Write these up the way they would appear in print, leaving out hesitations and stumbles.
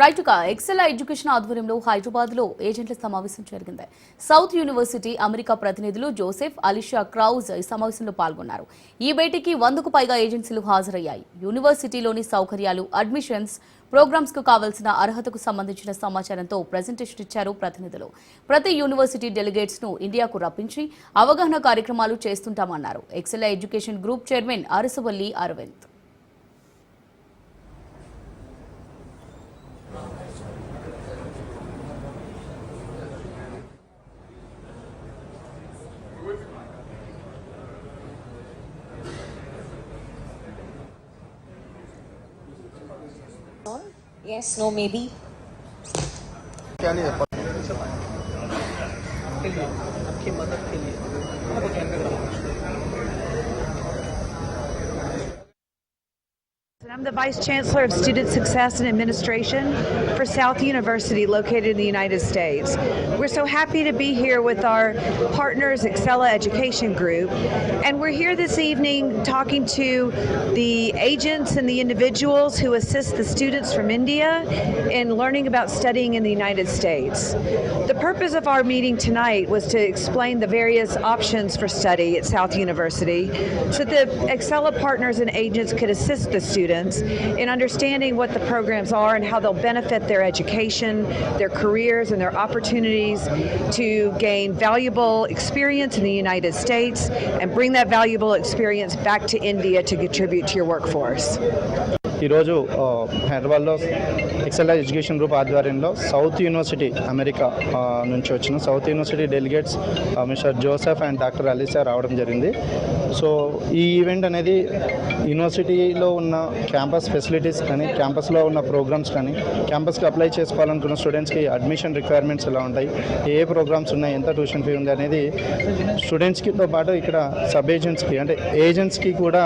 రైటుగా Excel education ఆధ్వర్యంలో హైదరాబాద్ లో ఏజెంట్ల సమావేశం జరిగింది. సౌత్ యూనివర్సిటీ అమెరికా ప్రతినిధులు జోసెఫ్, అలిషా క్రౌజ్ ఈ సమావేశంలో పాల్గొన్నారు. ఈ భేటీకి 100కు పైగా ఏజెన్సీలు హాజరయ్యాయి. యూనివర్సిటీలోని సౌకర్యాలు, అడ్మిషన్స్, ప్రోగ్రామ్స్ కు కావాల్సిన అర్హతకు సంబంధించిన సమాచారంతో ప్రెజెంటేషన్ ఇచ్చారు ప్రతినిధులు. ప్రతి యూనివర్సిటీ డెలిగేట్స్ ను ఇండియాకు రప్పించి అవగాహన కార్యక్రమాలు చేస్తుంటామన్నారు. Excel Education Group chairman Arasavalli Aravind. Yes, no, maybe. क्या नहीं है आपकी मदद के लिए I'm the Vice Chancellor of Student Success and Administration for South University, located in the United States. We're so happy to be here with our partners, Excella Education Group, and we're here this evening talking to the agents and the individuals who assist the students from India in learning about studying in the United States. The purpose of our meeting tonight was to explain the various options for study at South University so that the Excella partners and agents could assist the students in understanding what the programs are and how they'll benefit their education, their careers, and their opportunities to gain valuable experience in the United States and bring that valuable experience back to India to contribute to your workforce. ఈరోజు హైదరాబాద్లో XL Education group ఆధ్వర్యంలో south university America నుంచి వచ్చిన south university delegates mister Joseph and doctor Alisa రావడం జరిగింది. So ఈ event అనేది యూనివర్సిటీలో ఉన్న క్యాంపస్ ఫెసిలిటీస్ కానీ, క్యాంపస్లో ఉన్న ప్రోగ్రామ్స్ కానీ, క్యాంపస్కి అప్లై చేసుకోవాలనుకున్న స్టూడెంట్స్కి అడ్మిషన్ రిక్వైర్మెంట్స్ ఎలా ఉంటాయి, ఏ ప్రోగ్రామ్స్ ఉన్నాయి, ఎంత ట్యూషన్ ఫీ ఉంది అనేది స్టూడెంట్స్కితో పాటు ఇక్కడ సబ్ ఏజెంట్స్కి అంటే ఏజెంట్స్కి కూడా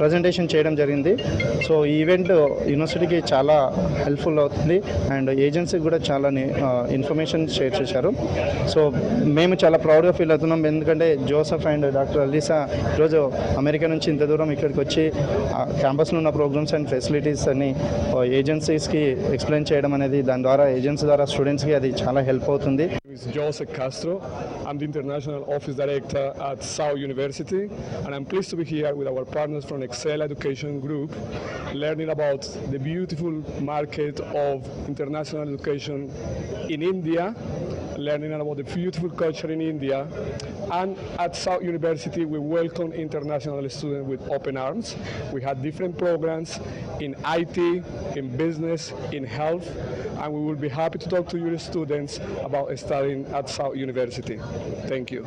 ప్రజెంటేషన్ చేయడం జరిగింది. సో ఈ ఈవెంట్ యూనివర్సిటీకి చాలా హెల్ప్ఫుల్ అవుతుంది అండ్ ఏజెన్సీకి కూడా చాలా ఇన్ఫర్మేషన్ షేర్ చేశారు. సో మేము చాలా ప్రౌడ్గా ఫీల్ అవుతున్నాం, ఎందుకంటే జోసెఫ్ అండ్ డాక్టర్ అలీసా ఈరోజు అమెరికా నుంచి ఇంత దూరం ఇక్కడికి వచ్చి క్యాంపస్లో ఉన్న ప్రోగ్రామ్స్ అండ్ ఫెసిలిటీస్ అన్ని ఏజెన్సీస్కి ఎక్స్ప్లెయిన్ చేయడం అనేది, దాని ద్వారా ఏజెన్సీ ద్వారా స్టూడెంట్స్కి అది చాలా హెల్ప్ అవుతుంది. Joseph Castro. I'm the International Office Director at South University, and I'm pleased to be here with our partners from Excel Education Group, learning about the beautiful market of international education in India, learning about the beautiful culture in India. And at South University, we welcome international students with open arms. We had different programs in IT, in business, in health, and we will be happy to talk to your students about studying at South University. Thank you.